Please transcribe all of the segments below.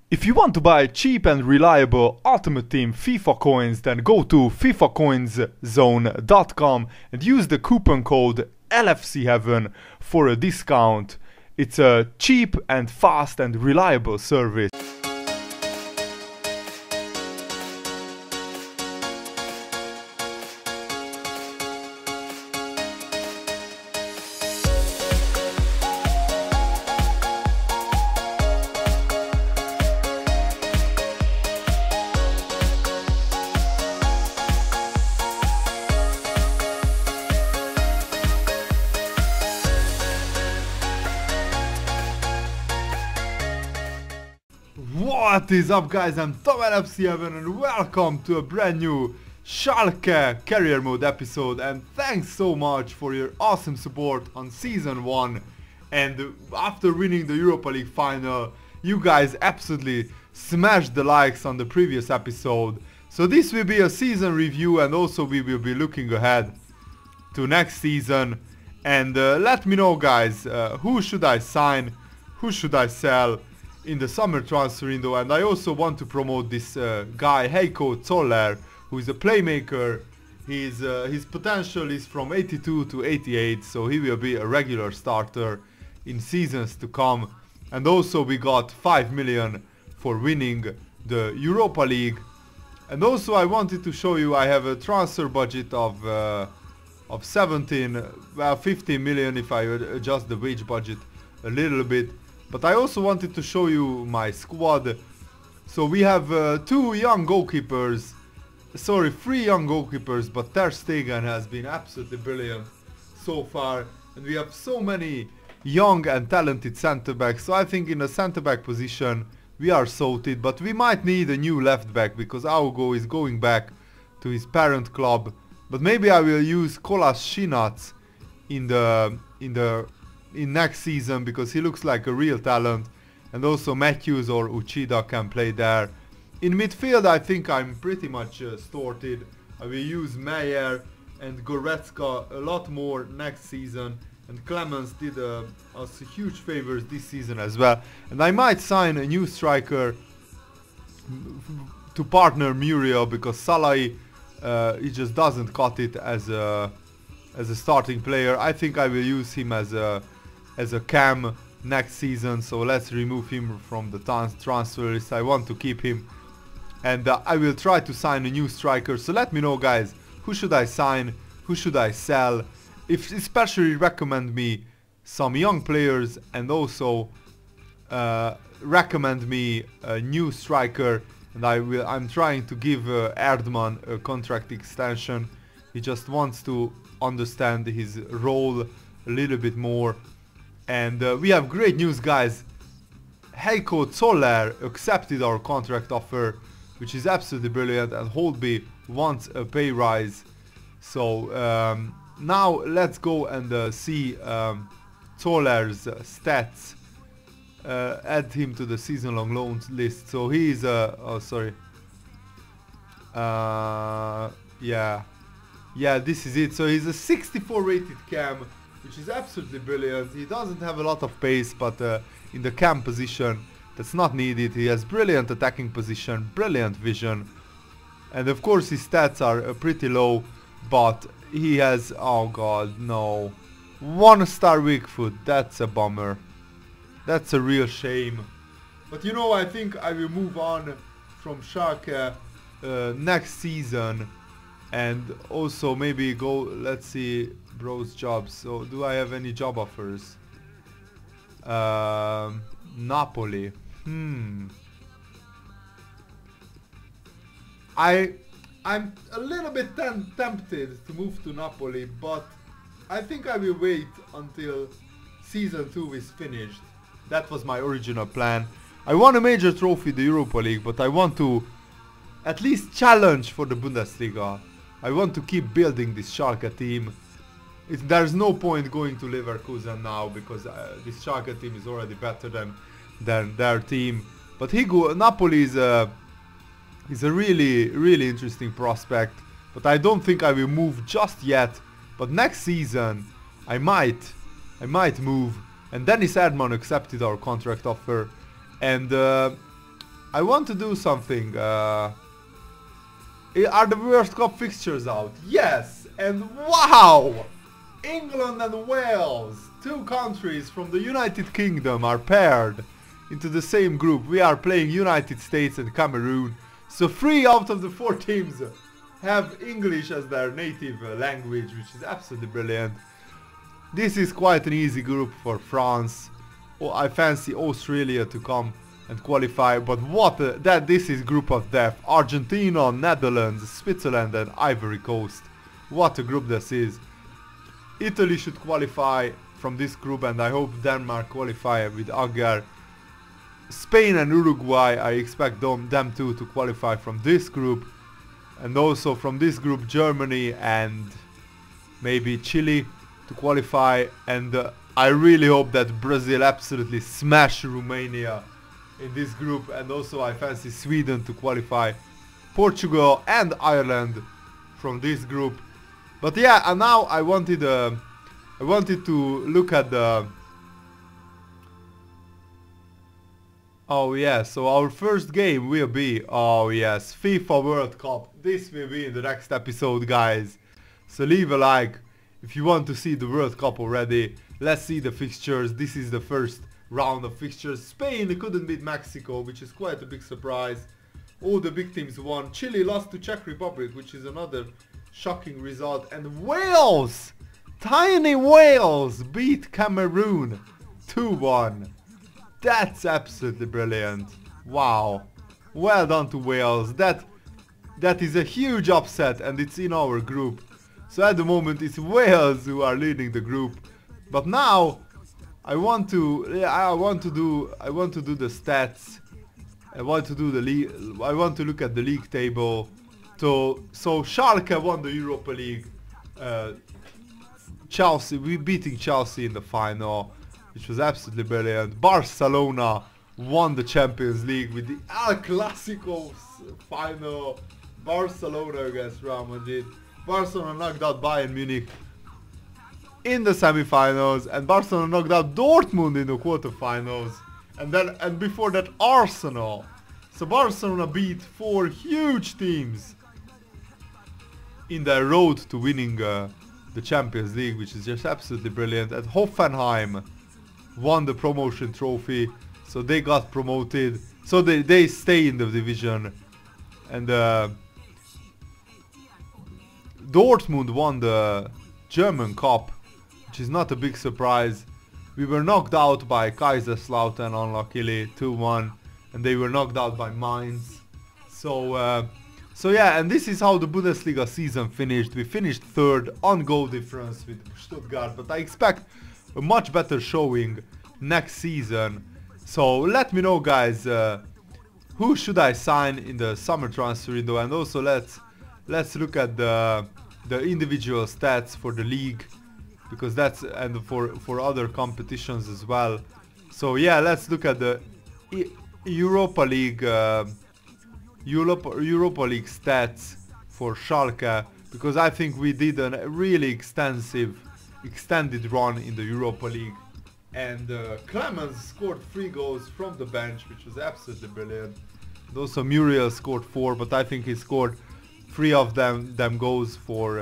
If you want to buy cheap and reliable Ultimate Team FIFA coins, then go to fifacoinszone.com and use the coupon code LFC7 for a discount. It's a cheap and fast and reliable service. What is up, guys? I'm Tom LFC7 and welcome to a brand new Schalke career mode episode, and thanks so much for your awesome support on season 1. And after winning the Europa League final, you guys absolutely smashed the likes on the previous episode. So this will be a season review, and also we will be looking ahead to next season. And let me know, guys, who should I sign, who should I sell in the summer transfer window. And I also want to promote this guy Heiko Zoller, who is a playmaker. His potential is from 82 to 88, so he will be a regular starter in seasons to come. And also we got 5 million for winning the Europa League. And also I wanted to show you I have a transfer budget of 15 million if I adjust the wage budget a little bit. But I also wanted to show you my squad. So we have 3 young goalkeepers, but Ter Stegen has been absolutely brilliant so far. And we have so many young and talented centre-backs. So I think in the centre-back position we are sorted, but we might need a new left-back because Augo is going back to his parent club. But maybe I will use Kolas Shinac in next season, because he looks like a real talent. And also Matthews or Uchida can play there. In midfield I think I'm pretty much sorted. I will use Meyer and Goretzka a lot more next season, and Clemens did us huge favors this season as well. And I might sign a new striker to partner Muriel, because Salai he just doesn't cut it as a starting player. I think I will use him as a cam next season, so let's remove him from the transfer list. I want to keep him, and I will try to sign a new striker. So let me know, guys, who should I sign, who should I sell. If especially recommend me some young players, and also recommend me a new striker. And I'm trying to give Erdmann a contract extension. He just wants to understand his role a little bit more. And we have great news, guys. Heiko Zoller accepted our contract offer, which is absolutely brilliant, and Holtby wants a pay rise. So now let's go and see Zoller's stats. Add him to the season-long loans list. So he is yeah, this is it. So he's a 64 rated cam, which is absolutely brilliant. He doesn't have a lot of pace, but in the cam position that's not needed. He has brilliant attacking position, brilliant vision, and of course his stats are pretty low, but he has, oh god, no, 1-star weak foot. That's a bummer. That's a real shame. But you know, I think I will move on from Schalke next season, and also maybe go, let's see, bros jobs. So do I have any job offers? Napoli. I'm a little bit tempted to move to Napoli, but I think I will wait until season 2 is finished. That was my original plan. I won a major trophy, the Europa League, but I want to at least challenge for the Bundesliga. I want to keep building this Schalke team. There's no point going to Leverkusen now, because this Schalke team is already better than their team. But Napoli is a really interesting prospect. But I don't think I will move just yet. But next season I might move. And Dennis Erdmann accepted our contract offer. And I want to do something. Are the World Cup fixtures out? Yes! And wow! England and Wales, two countries from the United Kingdom, are paired into the same group. We are playing United States and Cameroon. So 3 out of the 4 teams have English as their native language, which is absolutely brilliant. This is quite an easy group for France. Oh, I fancy Australia to come and qualify, but what this is group of death. Argentina, Netherlands, Switzerland and Ivory Coast. What a group this is. Italy should qualify from this group, and I hope Denmark qualify with Agar. Spain and Uruguay, I expect them two to qualify from this group. And also from this group Germany and maybe Chile to qualify. And I really hope that Brazil absolutely smash Romania in this group. And also I fancy Sweden to qualify. Portugal and Ireland from this group. But yeah, and now I wanted to look at the... Oh yeah, so our first game will be, oh yes, FIFA World Cup. This will be in the next episode, guys. So leave a like if you want to see the World Cup already. Let's see the fixtures. This is the first round of fixtures. Spain couldn't beat Mexico, which is quite a big surprise. All the big teams won. Chile lost to Czech Republic, which is another shocking result. And Wales, tiny Wales, beat Cameroon 2-1. That's absolutely brilliant. Wow. Well done to Wales. That is a huge upset, and it's in our group. So at the moment it's Wales who are leading the group. But now I want to do the stats. I want to do the league. I want to look at the league table. So Schalke won the Europa League. Chelsea, we beating Chelsea in the final, which was absolutely brilliant. Barcelona won the Champions League with the El Clasico final. Barcelona against Real Madrid. Barcelona knocked out Bayern Munich in the semi-finals, and Barcelona knocked out Dortmund in the quarterfinals. And before that, Arsenal. So Barcelona beat 4 huge teams in their road to winning the Champions League, which is just absolutely brilliant. And Hoffenheim won the promotion trophy, so they got promoted. So they stay in the division. And Dortmund won the German Cup, which is not a big surprise. We were knocked out by Kaiserslautern unluckily 2-1, and they were knocked out by Mainz. So yeah, and this is how the Bundesliga season finished. We finished 3rd on goal difference with Stuttgart, but I expect a much better showing next season. So let me know, guys, who should I sign in the summer transfer window, and also let's look at the individual stats for the league, because that's, and for other competitions as well. So yeah, let's look at the Europa League stats for Schalke, because I think we did a really extended run in the Europa League. And Clemens scored 3 goals from the bench, which was absolutely brilliant. And also Muriel scored 4, but I think he scored 3 of them goals for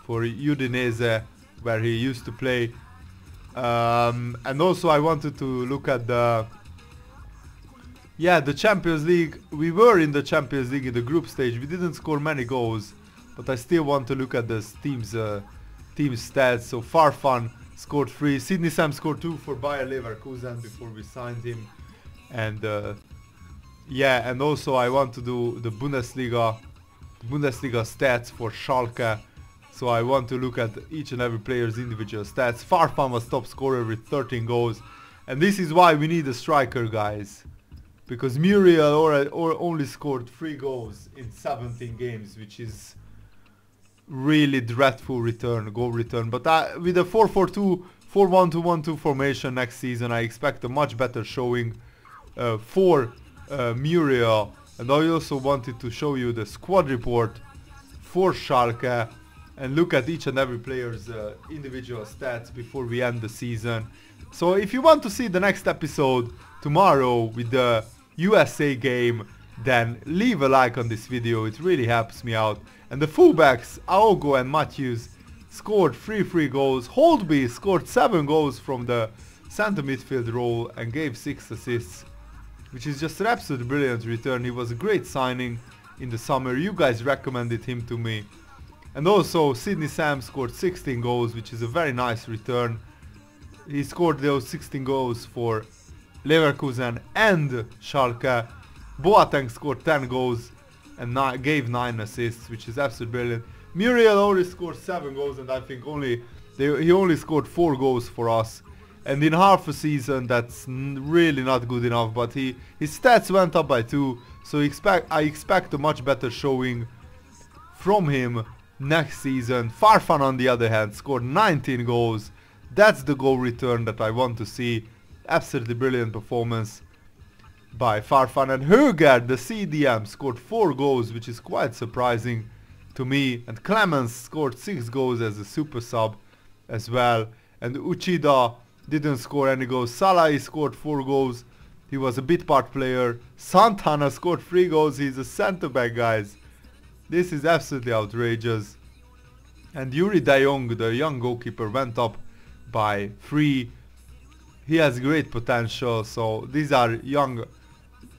Udinese, where he used to play. And also I wanted to look at the Champions League. We were in the Champions League in the group stage. We didn't score many goals, but I still want to look at the team's stats. So Farfan scored 3. Sidney Sam scored 2 for Bayer Leverkusen before we signed him. And yeah, and also I want to do the Bundesliga stats for Schalke. So I want to look at each and every player's individual stats. Farfan was top scorer with 13 goals. And this is why we need a striker, guys. Because Muriel only scored 3 goals in 17 games, which is really dreadful goal return. But with a 4-4-2, 4-1-2-1-2 formation next season, I expect a much better showing for Muriel. And I also wanted to show you the squad report for Schalke and look at each and every player's individual stats before we end the season. So if you want to see the next episode tomorrow with the USA game, then leave a like on this video, it really helps me out. And the fullbacks, Aogo and Matthews, scored 3 free goals. Holtby scored 7 goals from the center midfield role and gave 6 assists, which is just an absolutely brilliant return. He was a great signing in the summer. You guys recommended him to me. And also Sidney Sam scored 16 goals, which is a very nice return. He scored those 16 goals for Leverkusen and Schalke. Boateng scored 10 goals and gave 9 assists, which is absolutely brilliant. Muriel only scored 7 goals, and I think he only scored 4 goals for us. And in half a season, that's really not good enough. But his stats went up by 2, so I expect a much better showing from him next season. Farfan, on the other hand, scored 19 goals. That's the goal return that I want to see. Absolutely brilliant performance by Farfan. And Höger, the CDM, scored 4 goals, which is quite surprising to me. And Clemens scored 6 goals as a super sub as well. And Uchida didn't score any goals. Salah scored 4 goals. He was a bit part player. Santana scored 3 goals. He's a centre back, guys. This is absolutely outrageous. And Yuri De Jong, the young goalkeeper, went up by 3. He has great potential. So these are young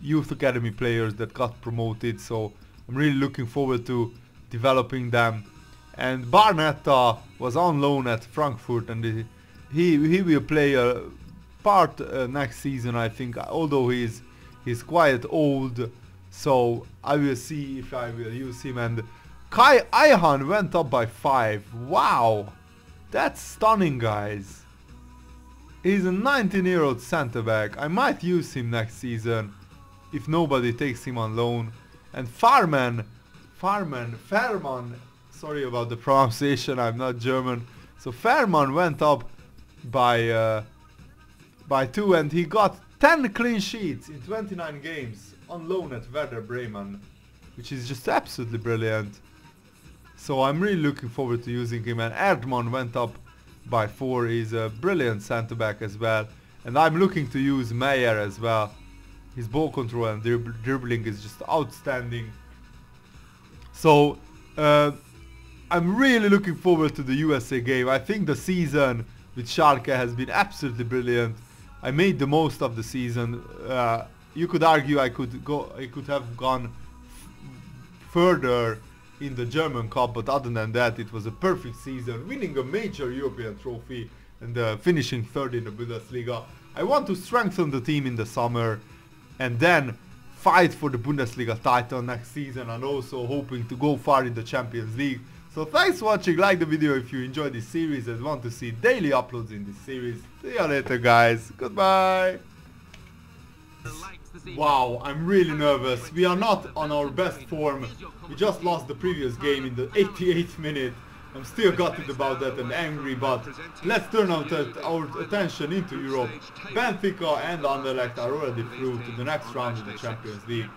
youth academy players that got promoted. So I'm really looking forward to developing them. And Barnetta was on loan at Frankfurt, and he will play a part next season, I think, although he's quite old, so I will see if I will use him. And Kai Ayhan went up by 5. Wow, that's stunning, guys. He's a 19-year-old centre back. I might use him next season if nobody takes him on loan. And Farman, sorry about the pronunciation, I'm not German. So Fairman went up by 2, and he got 10 clean sheets in 29 games on loan at Werder Bremen, which is just absolutely brilliant. So I'm really looking forward to using him. And Erdmann went up by 4. He's a brilliant centre back as well. And I'm looking to use Meyer as well. His ball control and dribbling is just outstanding. So I'm really looking forward to the USA game. I think the season with Schalke has been absolutely brilliant. I made the most of the season. You could argue I could have gone further in the German Cup, but other than that, it was a perfect season, winning a major European trophy and finishing 3rd in the Bundesliga. I want to strengthen the team in the summer and then fight for the Bundesliga title next season, and also hoping to go far in the Champions League. So thanks for watching. Like the video if you enjoyed this series and want to see daily uploads in this series. See you later, guys. Goodbye. Wow, I'm really nervous. We are not on our best form. We just lost the previous game in the 88th minute. I'm still gutted about that and angry, but let's turn our attention into Europe. Benfica and Anderlecht are already through to the next round of the Champions League.